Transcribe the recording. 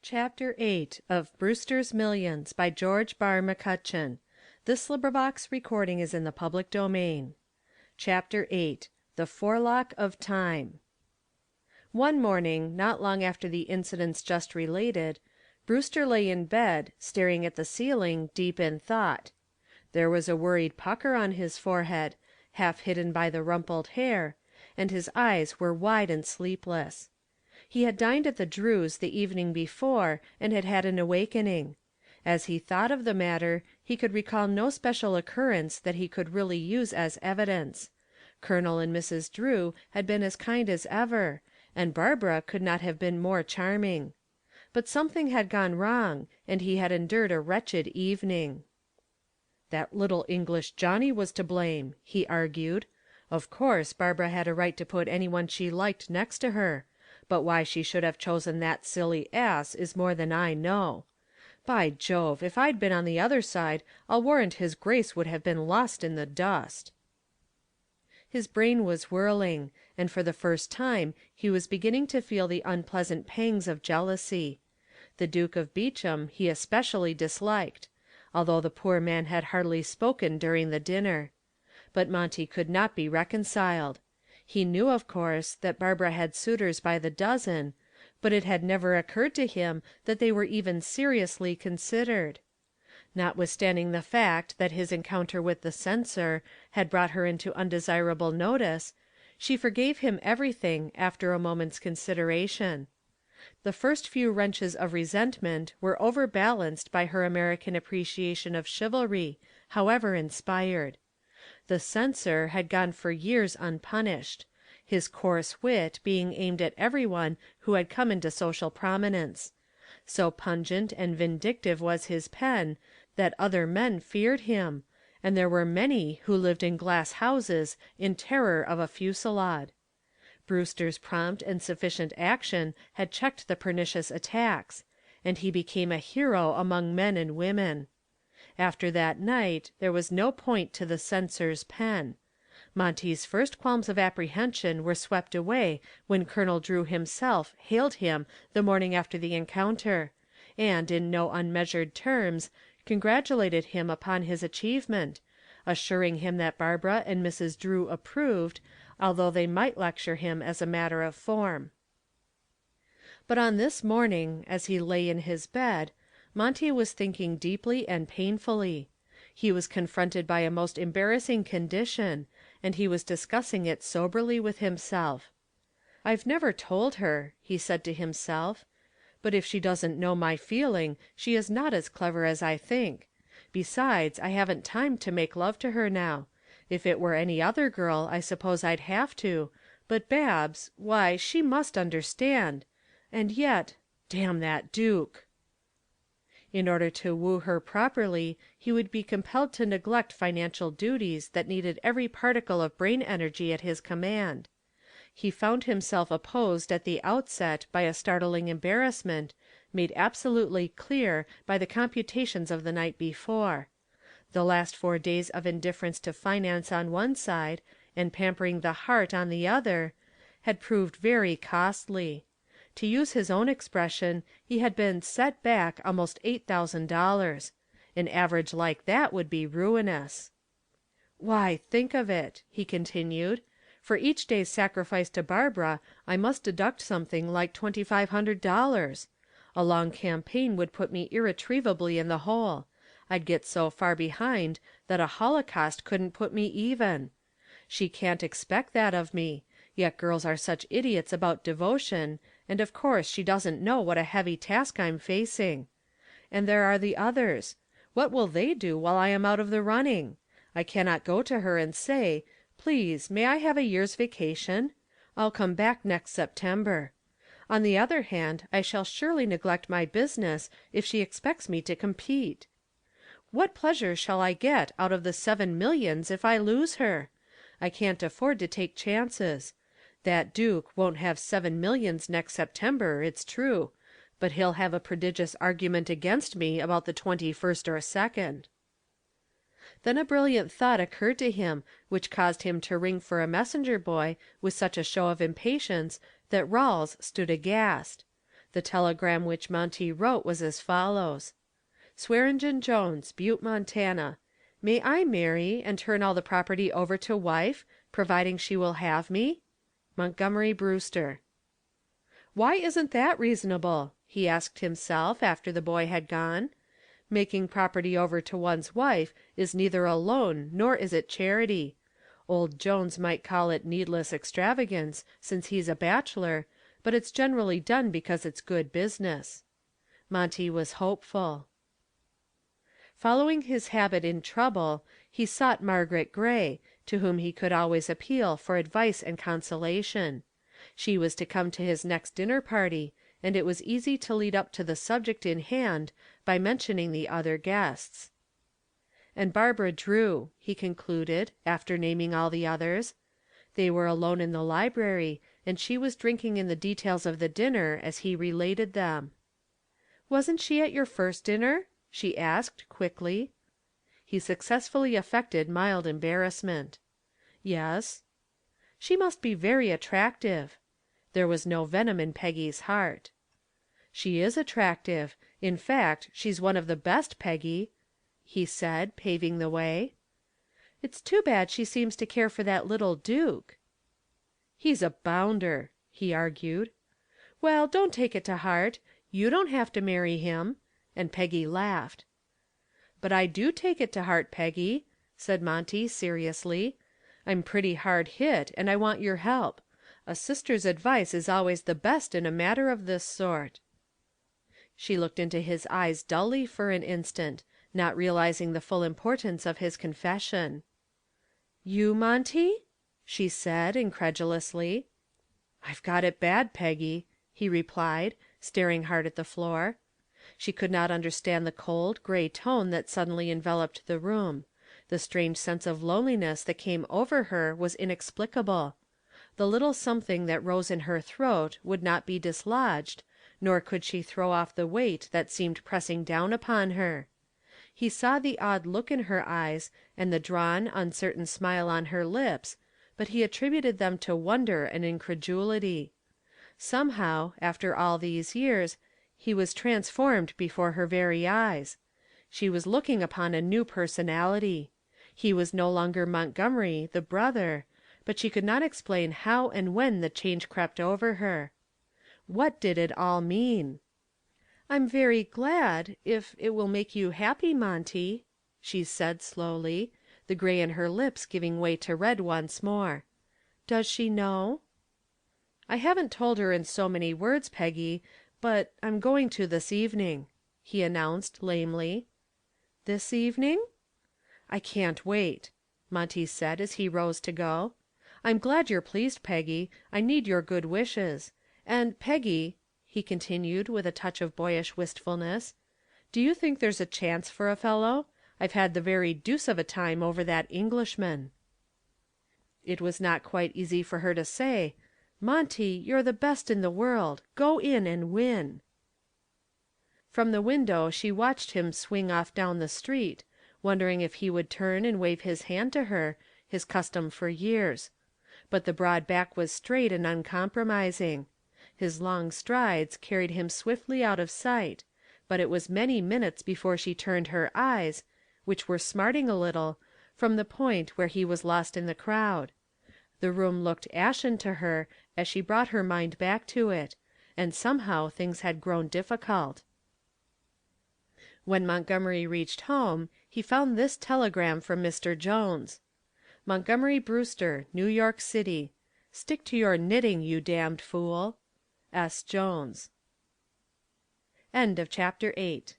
Chapter 8 of Brewster's Millions by George Barr McCutcheon. Recording is in the public domain. Chapter 8 The Forelock of Time. One morning, not long after the incidents just related, Brewster lay in bed, staring at the ceiling, deep in thought. There was a worried pucker on his forehead, half hidden by the rumpled hair, and his eyes were wide and sleepless. He had dined at the Drews the evening before and had had an awakening. As he thought of the matter, he could recall no special occurrence that he could really use as evidence. Colonel and Mrs. Drew had been as kind as ever, and Barbara could not have been more charming. But something had gone wrong, and he had endured a wretched evening. "That little English Johnny was to blame," he argued. "Of course, Barbara had a right to put anyone she liked next to her. But why she should have chosen that silly ass is more than I know. By Jove, if I'd been on the other side, I'll warrant his Grace would have been lost in the dust." His brain was whirling, and for the first time he was beginning to feel the unpleasant pangs of jealousy. The Duke of Beauchamp he especially disliked, although the poor man had hardly spoken during the dinner. But Monty could not be reconciled. He knew, of course, that Barbara had suitors by the dozen, but it had never occurred to him that they were even seriously considered. Notwithstanding the fact that his encounter with the censor had brought her into undesirable notice, she forgave him everything after a moment's consideration. The first few wrenches of resentment were overbalanced by her American appreciation of chivalry, however inspired. The censor had gone for years unpunished, his coarse wit being aimed at everyone who had come into social prominence. So pungent and vindictive was his pen that other men feared him, and there were many who lived in glass houses in terror of a fusillade. Brewster's prompt and sufficient action had checked the pernicious attacks, and he became a hero among men and women. After that night there was no point to the censor's pen. Monty's first qualms of apprehension were swept away when Colonel Drew himself hailed him the morning after the encounter, and in no unmeasured terms congratulated him upon his achievement, assuring him that Barbara and Mrs. Drew approved, although they might lecture him as a matter of form. But on this morning, as he lay in his bed, Monty was thinking deeply and painfully. He was confronted by a most embarrassing condition, and he was discussing it soberly with himself. "I've never told her," he said to himself, "but if she doesn't know my feeling, she is not as clever as I think. Besides, I haven't time to make love to her now. If it were any other girl, I suppose I'd have to, but Babs, why, she must understand. And yet, damn that Duke." In order to woo her properly, he would be compelled to neglect financial duties that needed every particle of brain energy at his command. He found himself opposed at the outset by a startling embarrassment, made absolutely clear by the computations of the night before. The last 4 days of indifference to finance on one side, and pampering the heart on the other, had proved very costly. To use his own expression, he had been "set back" almost $8,000. An average like that would be ruinous. "Why, think of it," he continued. "For each day's sacrifice to Barbara I must deduct something like $2,500. A long campaign would put me irretrievably in the hole. I'd get so far behind that a holocaust couldn't put me even. She can't expect that of me, yet girls are such idiots about devotion, and of course she doesn't know what a heavy task I'm facing. And there are the others. What will they do while I am out of the running? I cannot go to her and say, 'Please, may I have a year's vacation? I'll come back next September.' On the other hand, I shall surely neglect my business if she expects me to compete. What pleasure shall I get out of the 7 millions if I lose her? I can't afford to take chances. That Duke won't have 7 millions next September, it's true, but he'll have a prodigious argument against me about the 21st or 2nd. Then a brilliant thought occurred to him which caused him to ring for a messenger boy with such a show of impatience that Rawles stood aghast. The telegram which Monty wrote was as follows: Swearingen Jones, Butte, Montana. May I marry and turn all the property over to wife, providing she will have me? Montgomery Brewster. Why isn't that reasonable? He asked himself after the boy had gone. Making property over to one's wife is neither a loan nor is it charity. Old Jones might call it needless extravagance, since he's a bachelor, but it's generally done because it's good business. Monty was hopeful. Following his habit in trouble, he sought Margaret Gray, to whom he could always appeal for advice and consolation. She was to come to his next dinner party, and it was easy to lead up to the subject in hand by mentioning the other guests. And Barbara Drew, he concluded, after naming all the others. They were alone in the library, and she was drinking in the details of the dinner as he related them. "Wasn't she at your first dinner?" she asked, quickly. He successfully affected mild embarrassment. "Yes." "She must be very attractive." There was no venom in Peggy's heart. "She is attractive. In fact, she's one of the best, Peggy," he said, paving the way. "It's too bad she seems to care for that little Duke." "He's a bounder," he argued. "Well, don't take it to heart. You don't have to marry him," and Peggy laughed. "But I do take it to heart, Peggy," said Monty, seriously. "I'm pretty hard hit, and I want your help. A sister's advice is always the best in a matter of this sort." She looked into his eyes dully for an instant, not realizing the full importance of his confession. "You, Monty?" she said, incredulously. "I've got it bad, Peggy," he replied, staring hard at the floor. She could not understand the cold, gray tone that suddenly enveloped the room. The strange sense of loneliness that came over her was inexplicable. The little something that rose in her throat would not be dislodged, nor could she throw off the weight that seemed pressing down upon her. He saw the odd look in her eyes and the drawn, uncertain smile on her lips, but he attributed them to wonder and incredulity. Somehow, after all these years, he was transformed before her very eyes. She was looking upon a new personality. He was no longer Montgomery, the brother, but she could not explain how and when the change crept over her. What did it all mean? "I'm very glad, if it will make you happy, Monty," she said, slowly, the gray in her lips giving way to red once more. "Does she know?" "I haven't told her in so many words, Peggy, but I'm going to this evening," he announced, lamely. "This evening?" "I can't wait," Monty said as he rose to go. "I'm glad you're pleased, Peggy. I need your good wishes. And, Peggy," he continued with a touch of boyish wistfulness, "do you think there's a chance for a fellow? I've had the very deuce of a time over that Englishman." It was not quite easy for her to say, "Monty, you're the best in the world. Go in and win." From the window she watched him swing off down the street, wondering if he would turn and wave his hand to her, his custom for years. But the broad back was straight and uncompromising. His long strides carried him swiftly out of sight, but it was many minutes before she turned her eyes, which were smarting a little, from the point where he was lost in the crowd. The room looked ashen to her as she brought her mind back to it, and somehow things had grown difficult. When Montgomery reached home, he found this telegram from Mr. Jones. Montgomery Brewster, New York City. Stick to your knitting, you damned fool. S. Jones. End of chapter 8.